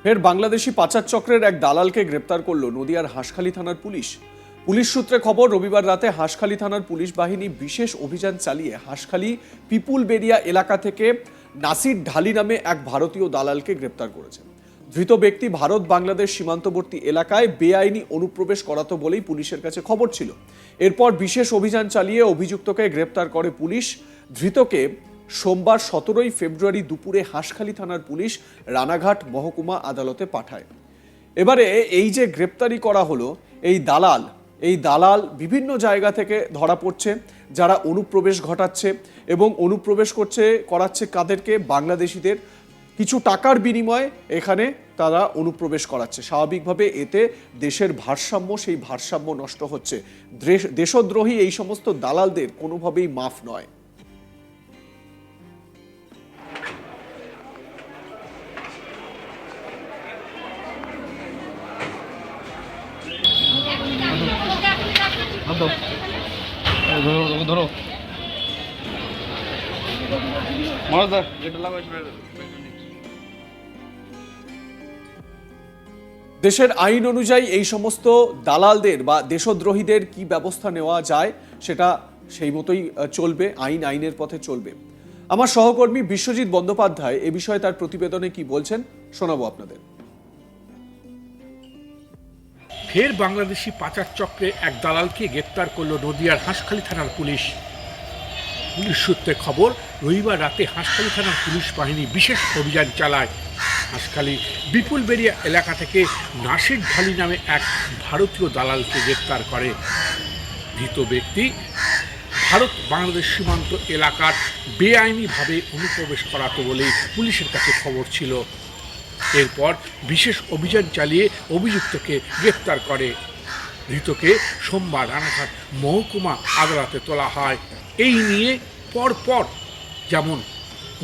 ফের বাংলাদেশি পাচার চক্রের এক দালালকে গ্রেপ্তার করল নদিয়ার হাঁসখালী থানার পুলিশ। পুলিশ সূত্রে খবর, রবিবার রাতে হাঁসখালী থানার পুলিশ বাহিনী বিশেষ অভিযান চালিয়ে হাঁসখালী পিপুলবেড়িয়া এলাকা থেকে নাসির ঢালি নামে এক ভারতীয় দালালকে গ্রেপ্তার করেছে। ধৃত ব্যক্তি ভারত বাংলাদেশ সীমান্তবর্তী এলাকায় বেআইনি অনুপ্রবেশ করাতো বলেই পুলিশের কাছে খবর ছিল। এরপর বিশেষ অভিযান চালিয়ে অভিযুক্তকে গ্রেপ্তার করে পুলিশ। ধৃতকে সোমবার 17 ফেব্রুয়ারি দুপুরে হাঁসখালী থানার পুলিশ রানাঘাট মহকুমা আদালতে পাঠায়। এবারে এই যে গ্রেপ্তারি করা হলো, এই দালাল বিভিন্ন জায়গা থেকে ধরা পড়ছে, যারা অনুপ্রবেশ ঘটাচ্ছে এবং অনুপ্রবেশ করাচ্ছে কাদেরকে? বাংলাদেশিদের। কিছু টাকার বিনিময়ে এখানে তারা অনুপ্রবেশ করাচ্ছে। স্বাভাবিকভাবে এতে দেশের ভারসাম্য, সেই ভারসাম্য নষ্ট হচ্ছে। দেশদ্রোহী এই সমস্ত দালালদের কোনোভাবেই মাফ নয়। ধরো দেশের আইন অনুযায়ী এই সমস্ত দালালদের বা দেশদ্রোহীদের কি ব্যবস্থা নেওয়া যায় সেটা সেই মতোই চলবে। আইনের পথে চলবে। আমার সহকর্মী বিশ্বজিৎ বন্দ্যোপাধ্যায় এ বিষয়ে তার প্রতিবেদনে কি বলছেন শোনাবো আপনাদের। ফের বাংলাদেশি পাচার চক্রে এক দালালকে গ্রেপ্তার করল নদিয়ার হাঁসখালী থানার পুলিশ। পুলিশ সূত্রে খবর, রবিবার রাতে হাঁসখালী থানার পুলিশ বাহিনী বিশেষ অভিযান চালায়। হাঁসখালী বিপুলবেড়িয়া এলাকা থেকে নাসির ঢালি নামে এক ভারতীয় দালালকে গ্রেপ্তার করে। ধৃত ব্যক্তি ভারত বাংলাদেশ সীমান্ত এলাকার বেআইনিভাবে অনুপ্রবেশ করাতো বলেই পুলিশের কাছে খবর ছিল। এরপর বিশেষ অভিযান চালিয়ে অভিযুক্তকে গ্রেপ্তার করে। ধৃতকে সোমবার রানাঘাট মহকুমা আদালতে তোলা হয়। এই নিয়ে পরপর যেমন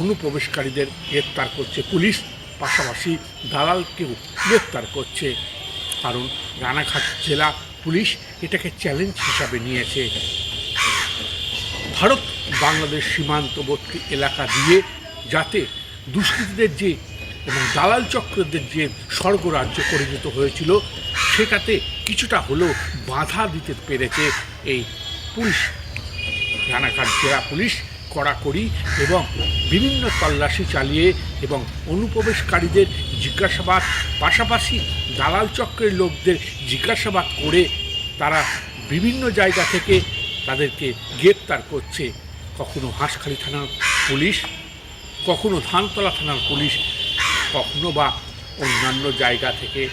অনুপ্রবেশকারীদের গ্রেপ্তার করছে পুলিশ, পাশাপাশি দালালকেও গ্রেপ্তার করছে। কারণ রানাঘাট জেলা পুলিশ এটাকে চ্যালেঞ্জ হিসাবে নিয়েছে। ভারত বাংলাদেশ সীমান্তবর্তী এলাকা দিয়ে যাতে দুষ্কৃতীদের যে এবং দালাল চক্রদের যে স্বর্গরাজ্য পরিণত হয়েছিল, সেটাতে কিছুটা হলেও বাধা দিতে পেরেছে এই পুলিশ। রানাঘাট জেলা পুলিশ কড়াকড়ি এবং বিভিন্ন তল্লাশি চালিয়ে এবং অনুপ্রবেশকারীদের জিজ্ঞাসাবাদ, পাশাপাশি দালাল চক্রের লোকদের জিজ্ঞাসাবাদ করে তারা বিভিন্ন জায়গা থেকে তাদেরকে গ্রেপ্তার করছে। কখনো হাঁসখালী থানার পুলিশ, কখনো ধানতলা থানার পুলিশ, কখনো বা অন্যান্য জায়গা থেকে।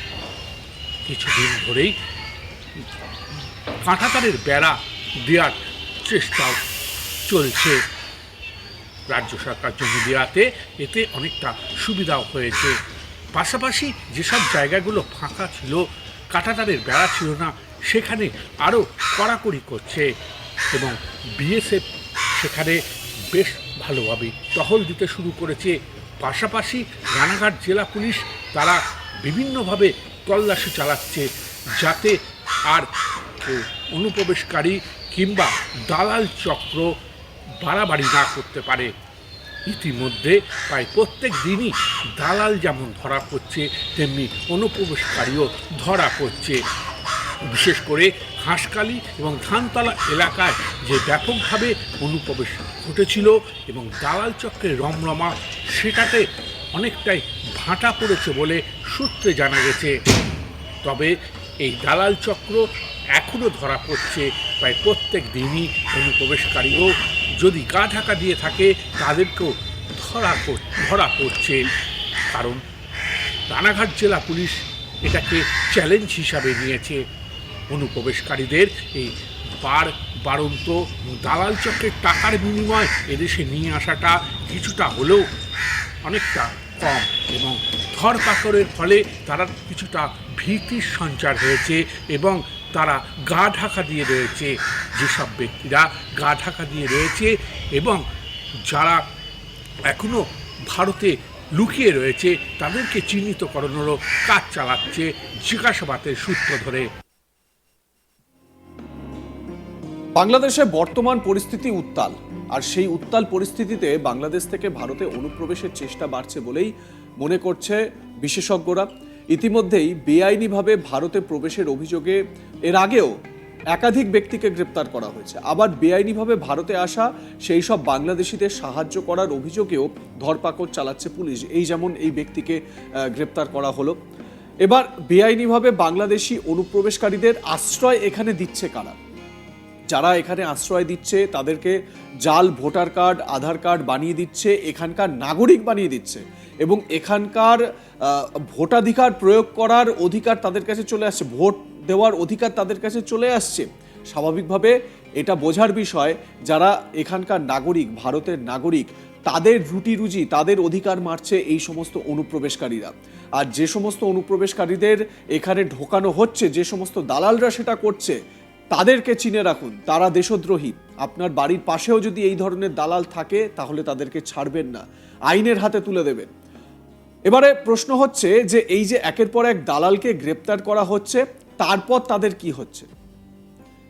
কিছুদিন ধরেই কাঁটাতারের বেড়া দেওয়ার চেষ্টাও চলছে রাজ্য সরকার জমি দেওয়াতে। এতে অনেকটা সুবিধাও হয়েছে। পাশাপাশি যেসব জায়গাগুলো ফাঁকা ছিল, কাঁটাতারের বেড়া ছিল না, সেখানে আরও কড়াকড়ি করছে এবং বিএসএফ সেখানে বেশ ভালোভাবে টহল দিতে শুরু করেছে। পাশাপাশি রানাঘাট জেলা পুলিশ তারা বিভিন্নভাবে তল্লাশি চালাচ্ছে যাতে আর অনুপ্রবেশকারী কিংবা দালাল চক্র বাড়াবাড়ি না করতে পারে। ইতিমধ্যে প্রায় প্রত্যেক দিনই দালাল যেমন ধরা পড়ছে, তেমনি অনুপ্রবেশকারীও ধরা পড়ছে। বিশেষ করে হাঁসখালী এবং ধানতলা এলাকায় যে ব্যাপকভাবে অনুপ্রবেশ ঘটেছিল এবং দালাল চক্রের রমরমা, সেটাতে অনেকটাই ভাটা পড়েছে বলে সূত্রে জানা গেছে। তবে এই দালাল চক্র এখনও ধরা পড়ছে। প্রায় প্রত্যেক দিনই অনুপ্রবেশকারীও যদি গা ঢাকা দিয়ে থাকে, তাদেরকেও ধরা পড়ছে। কারণ রানাঘাট জেলা পুলিশ এটাকে চ্যালেঞ্জ হিসাবে নিয়েছে। অনুপ্রবেশকারীদের এই বাড়ন্ত দালাল চক্রের টাকার বিনিময়ে এদেশে নিয়ে আসাটা কিছুটা হলেও অনেকটা কম এবং ধরপাকড়ের ফলে তারা কিছুটা ভীতির সঞ্চার হয়েছে এবং তারা গা ঢাকা দিয়ে রয়েছে। যেসব ব্যক্তিরা গা ঢাকা দিয়ে রয়েছে এবং যারা এখনও ভারতে লুকিয়ে রয়েছে, তাদেরকে চিহ্নিতকরণেরও কাজ চালাচ্ছে জিজ্ঞাসাবাদের সূত্র ধরে। বাংলাদেশে বর্তমান পরিস্থিতি উত্তাল, আর সেই উত্তাল পরিস্থিতিতে বাংলাদেশ থেকে ভারতে অনুপ্রবেশের চেষ্টা বাড়ছে বলেই মনে করছে বিশেষজ্ঞরা। ইতিমধ্যেই বেআইনিভাবে ভারতে প্রবেশের অভিযোগে এর আগেও একাধিক ব্যক্তিকে গ্রেপ্তার করা হয়েছে। আবার বেআইনিভাবে ভারতে আসা সেই সব বাংলাদেশিদের সাহায্য করার অভিযোগেও ধরপাকড় চালাচ্ছে পুলিশ। এই যেমন এই ব্যক্তিকে গ্রেপ্তার করা হলো। এবার বেআইনিভাবে বাংলাদেশি অনুপ্রবেশকারীদের আশ্রয় এখানে দিচ্ছে কারা? যারা এখানে আশ্রয় দিচ্ছে তাদেরকে জাল ভোটার কার্ড, আধার কার্ড বানিয়ে দিচ্ছে, এখানকার নাগরিক বানিয়ে দিচ্ছে এবং এখানকার ভোটাধিকার প্রয়োগ করার অধিকার তাদের কাছে চলে আসছে, ভোট দেওয়ার অধিকার তাদের কাছে চলে আসছে। স্বাভাবিকভাবে এটা বোঝার বিষয়, যারা এখানকার নাগরিক, ভারতের নাগরিক, তাদের রুটি রুজি, তাদের অধিকার মারছে এই সমস্ত অনুপ্রবেশকারীরা। আর যে সমস্ত অনুপ্রবেশকারীদের এখানে ঢোকানো হচ্ছে, যে সমস্ত দালালরা সেটা করছে, তাদেরকে চিনে রাখুন, তারা দেশদ্রোহী। আপনার বাড়ির পাশেও যদি এই ধরনের দালাল থাকে তাহলে তাদেরকে ছাড়বেন না, আইনের হাতে তুলে দেবেন। এবারে প্রশ্ন হচ্ছে যে এই যে একের পর এক দালালকে গ্রেপ্তার করা হচ্ছে, তারপর তাদের কি হচ্ছে?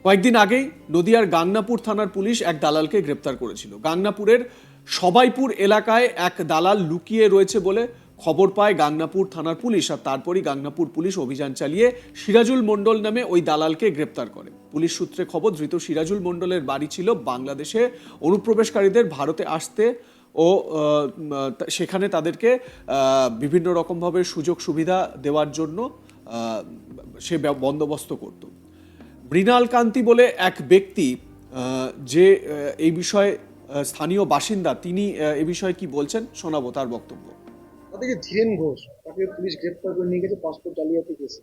কয়েকদিন আগেই নদিয়ার গাংনাপুর থানার পুলিশ এক দালালকে গ্রেপ্তার করেছিল। গাংনাপুরের সবাইপুর এলাকায় এক দালাল লুকিয়ে রয়েছে বলে খবর পায় গাংনাপুর থানার পুলিশ, আর তারপরই গাংনাপুর পুলিশ অভিযান চালিয়ে সিরাজুল মণ্ডল নামে ওই দালালকে গ্রেপ্তার করে। পুলিশ সূত্রে খবর, ধৃত সিরাজুল মণ্ডলের বাড়ি ছিল বাংলাদেশে অনুপ্রবেশকারীদের ভারতে আসতে ও সেখানে তাদেরকে বিভিন্ন রকমভাবে সুযোগ সুবিধা দেওয়ার জন্য সে বন্দোবস্ত করত। মৃণাল কান্তি বলে এক ব্যক্তি, যে এই বিষয়ে স্থানীয় বাসিন্দা, তিনি এ বিষয়ে কি বলছেন শোনাবো তার বক্তব্য। তাদের যে ধীরেন ঘোষ, তাকে পুলিশ গ্রেপ্তার করে নিয়ে গেছে পাসপোর্ট জালিয়াতি কেসে।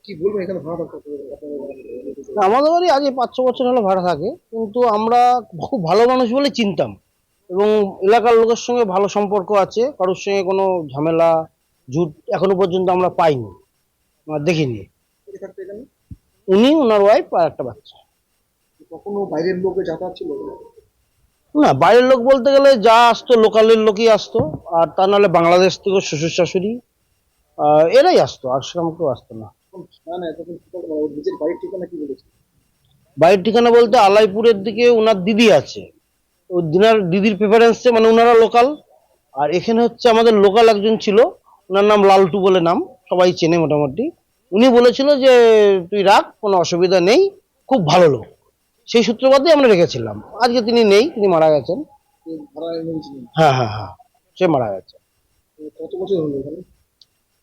কি বলবেন এখানে ভাড়া কত? আমাদের বাড়ি আগে 5-6 বছর হলো ভাড়া থাকে, কিন্তু আমরা খুব ভালো মানুষ বলে চিনতাম এবং এলাকার লোকের সঙ্গে ভালো সম্পর্ক আছে, কারোর সঙ্গে কোনো ঝামেলা ঝুট এখনো পর্যন্ত আমরা পাইনি, দেখিনি। কে থাকতো এখানে? উনি, ওনার ওয়াইফ আর একটা বাচ্চা। কখনো বাইরের লোকে যাতায়াত ছিল? না, বাইরের লোক বলতে গেলে যা আসতো লোকালের লোকই আসতো, আর তা নাহলে বাংলাদেশ থেকে শ্বশুর শাশুড়ি এরাই আসতো, আর সেরকম কেউ আসতো না। না এতক্ষণ কি বলবো, ওর নিজের বাড়ির ঠিকানা কি বলেছে? বাড়ির ঠিকানা বলতে আলাইপুরের দিকে ওনার দিদি আছে, দিদির প্রেফারেন্সে, মানে ওনারা লোকাল। আর এখানে হচ্ছে আমাদের লোকাল একজন ছিল, ওনার নাম লালটু বলে নাম, সবাই চেনে মোটামুটি। উনি বলেছিল যে তুই রাখ, কোনো অসুবিধা নেই, খুব ভালো লোক। সেই সূত্রপাতে আমরা রেখেছিলাম। আজকে তিনি নেই, তিনি মারা গেছেন। ভাড়া এনে দিয়েছিলেন? হ্যাঁ, সে মারা গেছে। কত বছর হলো এখানে?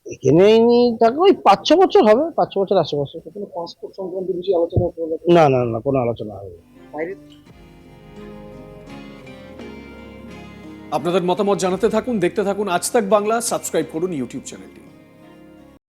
এখানে ইনি থাকে ওই 5-6 বছর হবে, 5-6 বছর আশেপাশে। কোনো পাসপোর্ট সংক্রান্ত বিষয়ে আলোচনা করলো? না, কোনো আলোচনা হয়নি। বাইরে আপনাদের মতামত জানাতে থাকুন, দেখতে থাকুন আজ তাক বাংলা, সাবস্ক্রাইব করুন ইউটিউব চ্যানেলটি।